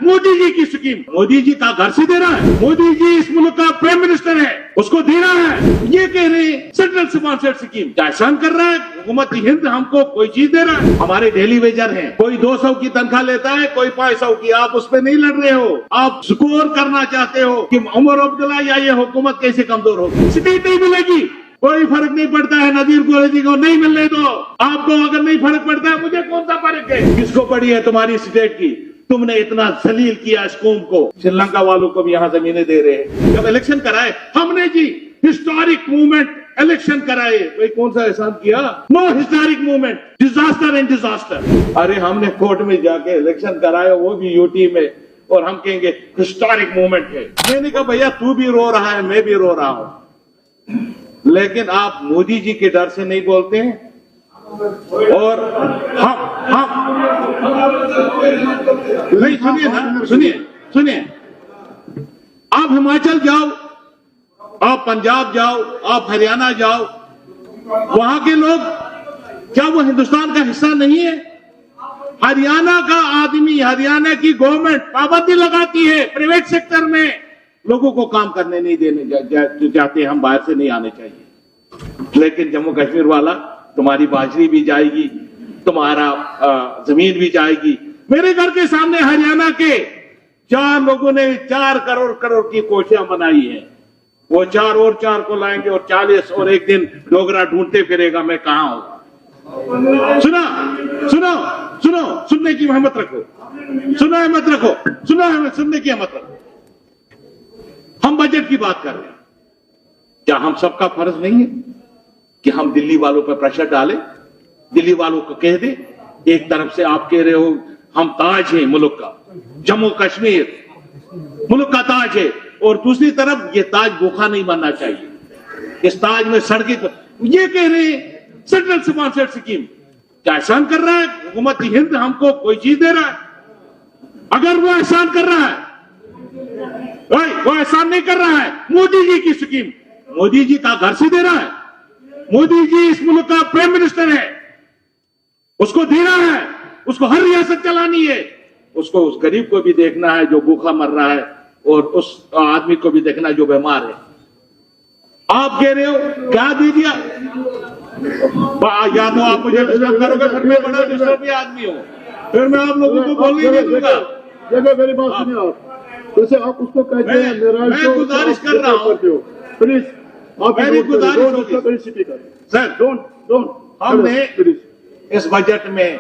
मोदी जी की स्कीम, मोदी जी का घर से दे रहा है, मोदी जी इस मुल्क का प्राइम मिनिस्टर है, उसको दे रहा है। ये कह रहे हैं सेंट्रल स्पॉन्सर्ड स्कीम, क्या एहसान कर रहा है हुकूमत हिंद हमको कोई चीज दे रहा है? हमारे डेली वेजर हैं, कोई 200 की तनख्वाह लेता है, कोई 500 की। आप उस पर नहीं लड़ रहे हो, आप स्कोर करना चाहते हो कि उमर अब्दुल्ला या ये हुकूमत कैसे कमजोर होगी। सीट नहीं मिलेगी, कोई फर्क नहीं पड़ता है। नजीर कुरैशी को नहीं मिलने दो, आपको अगर नहीं फर्क पड़ता है, मुझे कौन सा फर्क है? किसको पड़ी है तुम्हारी स्टेट की? तुमने इतना जलील किया इस कौम को। श्रीलंका वालों को भी यहाँ जमीनें दे रहे हैं। जब इलेक्शन कराए हमने जी, हिस्टोरिक मूवमेंट, इलेक्शन कराए, कोई कौन सा एहसान किया? No historic movement, disaster and disaster. अरे हमने कोर्ट में जाके इलेक्शन कराया, वो भी यूटी में, और हम कहेंगे हिस्टोरिक मूवमेंट है। मैंने कहा भैया तू भी रो रहा है, मैं भी रो रहा हूं, लेकिन आप मोदी जी के डर से नहीं बोलते हैं। और हम नहीं, सुनिए ना, सुनिए, आप हिमाचल जाओ, आप पंजाब जाओ, आप हरियाणा जाओ, वहां के लोग, क्या वो हिंदुस्तान का हिस्सा नहीं है? हरियाणा का आदमी, हरियाणा की गवर्नमेंट पाबंदी लगाती है प्राइवेट सेक्टर में, लोगों को काम करने नहीं देने जाते, हम बाहर से नहीं आने चाहिए। लेकिन जम्मू कश्मीर वाला, तुम्हारी बाजरी भी जाएगी, तुम्हारा जमीन भी जाएगी। मेरे घर के सामने हरियाणा के 4 लोगों ने 4 करोड़ की कोशियां बनाई है। वो 4 और 4 को लाएंगे और 40, और एक दिन डोगरा ढूंढते फिरेगा मैं कहां हूं। सुनो, सुनने की हिम्मत रखो, सुनने की हिम्मत रखो। हम बजट की बात कर रहे हैं, क्या हम सबका फर्ज नहीं है कि हम दिल्ली वालों पर प्रेशर डालें? दिल्ली वालों को कह दे, एक तरफ से आप कह रहे हो हम ताज हैं मुल्क का, जम्मू कश्मीर मुल्क का ताज है, और दूसरी तरफ ये ताज भूखा नहीं बनना चाहिए। इस ताज में सड़कें, ये कह रहे हैं सेंट्रल स्पॉन्सर्ड स्कीम, क्या एहसान कर रहा है हुकूमत हिंद हमको कोई चीज दे रहा है? अगर वो एहसान कर रहा है, वो एहसान नहीं कर रहा है। मोदी जी की स्कीम, मोदी जी का घर से दे रहा है, मोदी जी इस मुल्क का प्राइम मिनिस्टर है, उसको देना है, उसको हर रियासत चलानी है, उसको उस गरीब को भी देखना है जो भूखा मर रहा है, और उस आदमी को भी देखना जो बीमार है। आप कह रहे हो क्या दे दिया? या तो आप मुझे डिस्टर्ब करोगे, फिर मैं बड़ा डिस्टर्ब आदमी हूं, फिर मैं आप लोगों को बोलने नहीं दूंगा। मेरी बात सुनिए आप, जैसे आप उसको कहते हैं, मैं गुजारिश कर रहा हूं, प्लीज आप मेरी गुजारिश होगी सर, हमने इस बजट में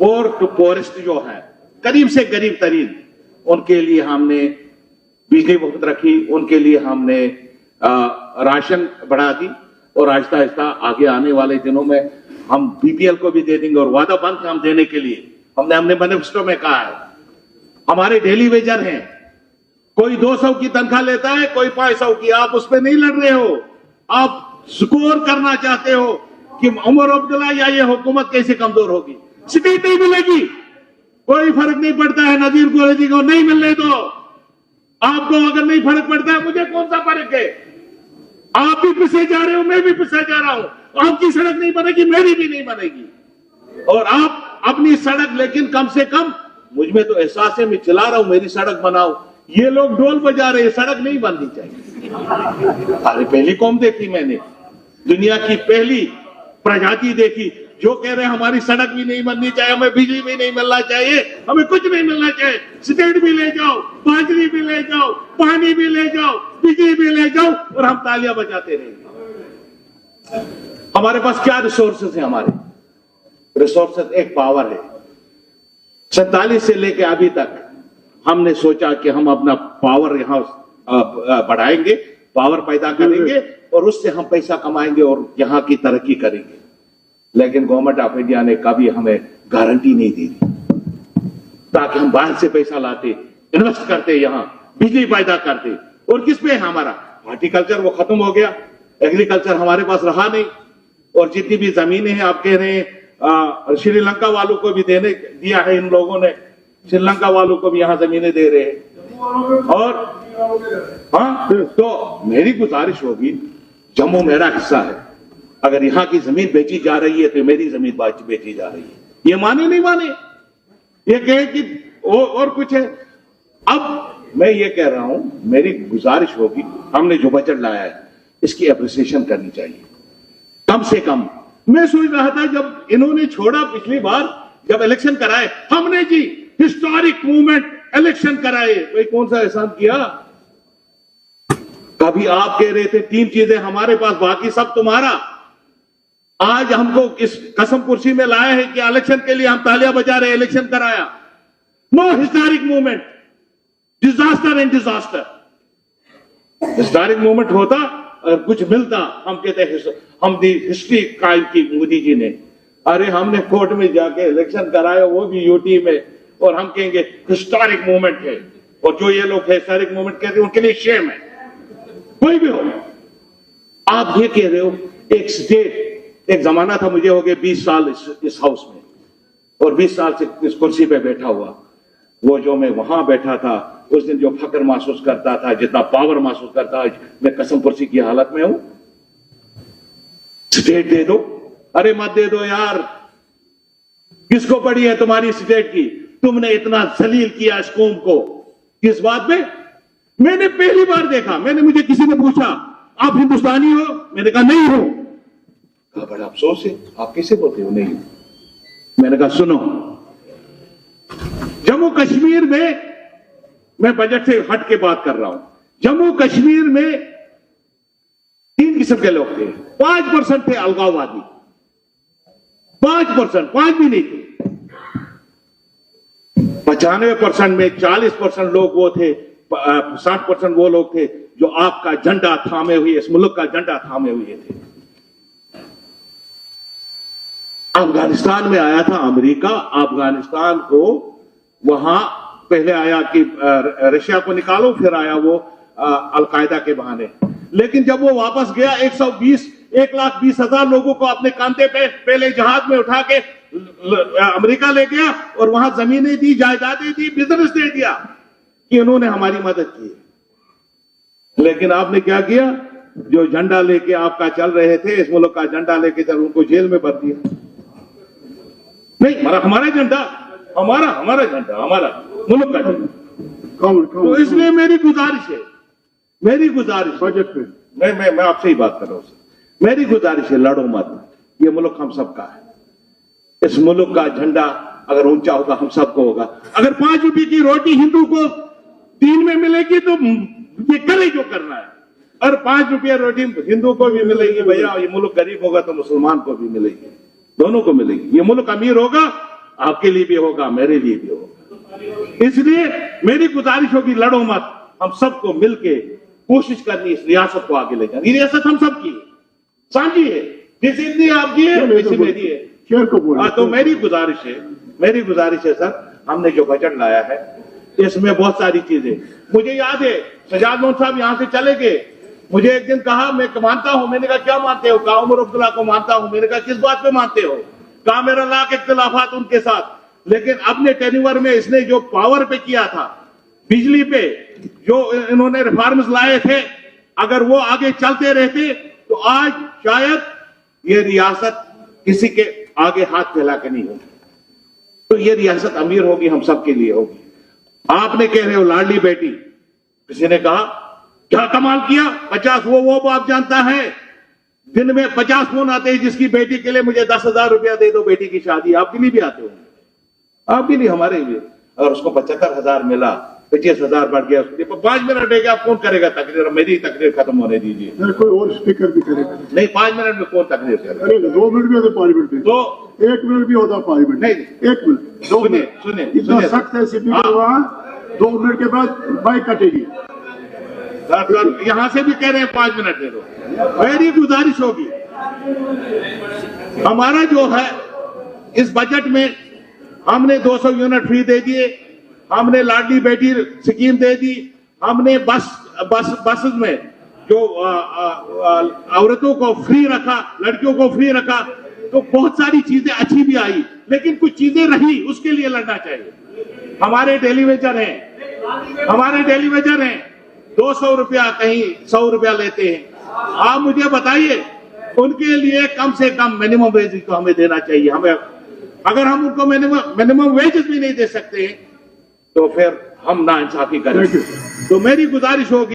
पोर टू पोरेस्ट जो है, गरीब से गरीब तरीन, उनके लिए हमने बिजली मुफ्त रखी, उनके लिए हमने राशन बढ़ा दी, और आहिस्ता आहिस्ता आगे आने वाले दिनों में हम बीपीएल को भी दे देंगे, और वादा बंद हम देने के लिए हमने मैनिफेस्टो में कहा है। हमारे डेली वेजर हैं, कोई 200 की तनख्वाह लेता है, कोई 500 की। आप उस पर नहीं लड़ रहे हो, आप स्कोर करना चाहते हो कि उमर अब्दुल्ला या ये हुकूमत कैसे कमजोर होगी। सीट नहीं मिलेगी, कोई फर्क नहीं पड़ता है। नजीर कुरैशी को नहीं मिलने दो, आपको अगर नहीं फर्क पड़ता है, मुझे कौन सा फर्क है? आप भी पिछे जा रहे हो, मैं भी पिछे जा रहा हूं। आपकी सड़क नहीं बनेगी, मेरी भी नहीं बनेगी, और आप अपनी सड़क, लेकिन कम से कम मुझ में तो एहसास है, मैं चला रहा हूं, मेरी सड़क बनाओ। ये लोग ढोल बजा रहे हैं, सड़क नहीं बननी चाहिए। अरे पहली कौम देखी मैंने, दुनिया की पहली प्रजाति देखी जो कह रहे हैं हमारी सड़क भी नहीं बननी चाहिए, हमें बिजली भी नहीं मिलना चाहिए, हमें कुछ नहीं मिलना चाहिए। स्टेट भी ले जाओ, बाजरी भी ले जाओ, पानी भी ले जाओ, बिजली भी ले जाओ, और हम तालियां बजाते रहेंगे। हमारे पास क्या रिसोर्सेस है? हमारे रिसोर्सेस एक पावर है। 47 से लेकर अभी तक हमने सोचा कि हम अपना पावर यहां बढ़ाएंगे, पावर पैदा करेंगे, और उससे हम पैसा कमाएंगे और यहां की तरक्की करेंगे। लेकिन गवर्नमेंट ऑफ इंडिया ने कभी हमें गारंटी नहीं दी ताकि हम बाहर से पैसा लाते, इन्वेस्ट करते, यहां बिजली पैदा करते। और किस पे है हमारा हॉर्टिकल्चर? वो खत्म हो गया, एग्रीकल्चर हमारे पास रहा नहीं। और जितनी भी जमीनें हैं, आप कह रहे हैं श्रीलंका वालों को भी दिया है इन लोगों ने, श्रीलंका वालों को भी यहां जमीनें दे रहे हैं। और हाँ, तो मेरी गुजारिश होगी, जम्मू मेरा हिस्सा है, अगर यहां की जमीन बेची जा रही है तो मेरी जमीन बेची जा रही है। ये माने नहीं माने, ये कहे कि और कुछ है। अब मैं ये कह रहा हूं, मेरी गुजारिश होगी, हमने जो बजट लाया है इसकी अप्रिसिएशन करनी चाहिए कम से कम। मैं सोच रहा था जब इन्होंने छोड़ा पिछली बार, जब इलेक्शन कराए हमने जी हिस्टोरिक मूवमेंट, इलेक्शन कराए, भाई कौन सा एहसान किया? कभी आप कह रहे थे 3 चीजें हमारे पास, बाकी सब तुम्हारा। आज हमको इस कसम कुर्सी में लाया है कि इलेक्शन के लिए हम तालियां बजा रहे, इलेक्शन कराया। No historic movement, disaster and disaster. Historic movement होता और कुछ मिलता, हम कहते हम दी हिस्ट्री कायम की मोदी जी ने। अरे हमने कोर्ट में जाके इलेक्शन कराया, वो भी यूटी में, और हम कहेंगे हिस्टोरिक मूवमेंट है। और जो ये लोग हिस्टोरिक मूवमेंट कहते हैं उनके लिए शेम है। कोई भी हो, आप ये कह रहे हो एक स्टेट, एक जमाना था, मुझे हो गए 20 साल इस हाउस में, और 20 साल से इस कुर्सी पे बैठा हुआ। वो जो मैं वहां बैठा था उस दिन जो फक्र महसूस करता था, जितना पावर महसूस करता, मैं कसम कुर्सी की हालत में हूं। स्टेट दे दो, अरे मत दे दो यार, किसको पड़ी है तुम्हारी स्टेट की? तुमने इतना जलील किया इस कौम को, किस बात में? मैंने पहली बार देखा, मुझे किसी ने पूछा आप हिंदुस्तानी हो? मैंने कहा नहीं हो। कहा बड़ा अफसोस है, आप कैसे बोलते हो नहीं हो? मैंने कहा सुनो, जम्मू कश्मीर में, मैं बजट से हट के बात कर रहा हूं, जम्मू कश्मीर में 3 किस्म के लोग थे। 5% थे अलगाववादी, 5%, 5 भी नहीं थे। 95% में 40% लोग वो थे, 60% वो लोग थे जो आपका झंडा थामे हुए, इस मुल्क का झंडा थामे हुए थे। अफगानिस्तान में आया था अमेरिका, अफगानिस्तान को वहां पहले आया कि रशिया को निकालो, फिर आया वो अलकायदा के बहाने। लेकिन जब वो वापस गया 1,20,000 लोगों को अपने कांधे पे पहले जहाज में उठा के अमेरिका ले गया, और वहां जमीनें दी, जायदादें दी, बिजनेस दे दिया कि उन्होंने हमारी मदद की। लेकिन आपने क्या किया? जो झंडा लेके आपका चल रहे थे, इस मुल्क का झंडा लेके चल, उनको जेल में भर दिया। नहीं, हमारा झंडा, हमारा झंडा, हमारा मुल्क का झंडा। तो इसलिए मेरी गुजारिश है, बजट में मैं आपसे ही बात कर रहा हूं, मेरी गुजारिश है, लड़ो मत। ये मुल्क हम सबका है। इस मुल्क का झंडा अगर ऊंचा होगा हम सबको होगा। अगर 5 रुपए की रोटी हिंदू को 3 में मिलेगी तो ये करे जो करना है, और 5 रुपया रोटी हिंदू को भी मिलेगी भैया, ये मुल्क गरीब होगा तो मुसलमान को भी मिलेगी, दोनों को मिलेगी। ये मुल्क अमीर होगा, आपके लिए भी होगा, मेरे लिए भी होगा। इसलिए मेरी गुजारिश होगी, लड़ो मत, हम सबको मिलके कोशिश करनी इस रियासत को आगे ले जाने। ये रियासत हम सब की है, साझी है, जिस इतनी आपकी है वैसी मेरी है। तो मेरी गुजारिश है सर, हमने जो बजट लाया है इसमें बहुत सारी चीजें, मुझे याद है सजाद मोहन साहब यहां से चले गए, मुझे एक दिन कहा मैं मानता हूं, मैंने कहा क्या मानते हो? कहा उमर अब्दुल्ला को मानता हूं। मैंने कहा किस बात पे मानते हो? कहा मेरा लाख इख्तिलाफात उनके साथ, लेकिन अपने टेन्यूअर में इसने जो पावर पे किया था, बिजली पे जो इन्होंने रिफॉर्म्स लाए थे, अगर वो आगे चलते रहते तो आज शायद ये रियासत किसी के आगे हाथ फैला के नहीं होगी। तो ये रियासत अमीर होगी, हम सबके लिए होगी। आपने कह रहे हो लाडली बेटी, किसी ने कहा क्या कमाल किया, 50 वो आप जानता है, दिन में 50 फोन आते हैं जिसकी बेटी के लिए मुझे 10,000 रुपया दे दो, बेटी की शादी। आपके लिए भी आते होंगे, आपके लिए, हमारे लिए। अगर उसको 75,000 मिला, 25,000 बढ़ गया, उसके 5 मिनट है, क्या कौन करेगा तकरीर? मेरी तकरीर खत्म होने दीजिए। कोई और स्पीकर भी करेगा नहीं, 5 मिनट में कौन तकरीर करेगा? 2 मिनट भी होता, 5 मिनट में, तो 1 मिनट भी होता, 5 मिनट नहीं, 1 मिनट, 2 मिनट। सुनिए, इतना सख्त है स्पीकर वहां, 2 मिनट के बाद बाइक कटेगी। यहां से भी कह रहे हैं 5 मिनट दे दो। मेरी गुजारिश होगी, हमारा जो है इस बजट में हमने 200 यूनिट फ्री दे दिए, हमने लाडली बेटी स्कीम दे दी, हमने बस में जो औरतों को फ्री रखा, लड़कियों को फ्री रखा। तो बहुत सारी चीजें अच्छी भी आई, लेकिन कुछ चीजें रही, उसके लिए लड़ना चाहिए। हमारे टेलीविजन हैं 200 रुपया कहीं 100 रुपया लेते हैं। आप मुझे बताइए, उनके लिए कम से कम मिनिमम वेज तो हमें देना चाहिए। हमें, अगर हम उनको मिनिमम वेजेस भी नहीं दे सकते तो फिर हम नाइंसाफी करें। थैंक यू तो मेरी गुजारिश होगी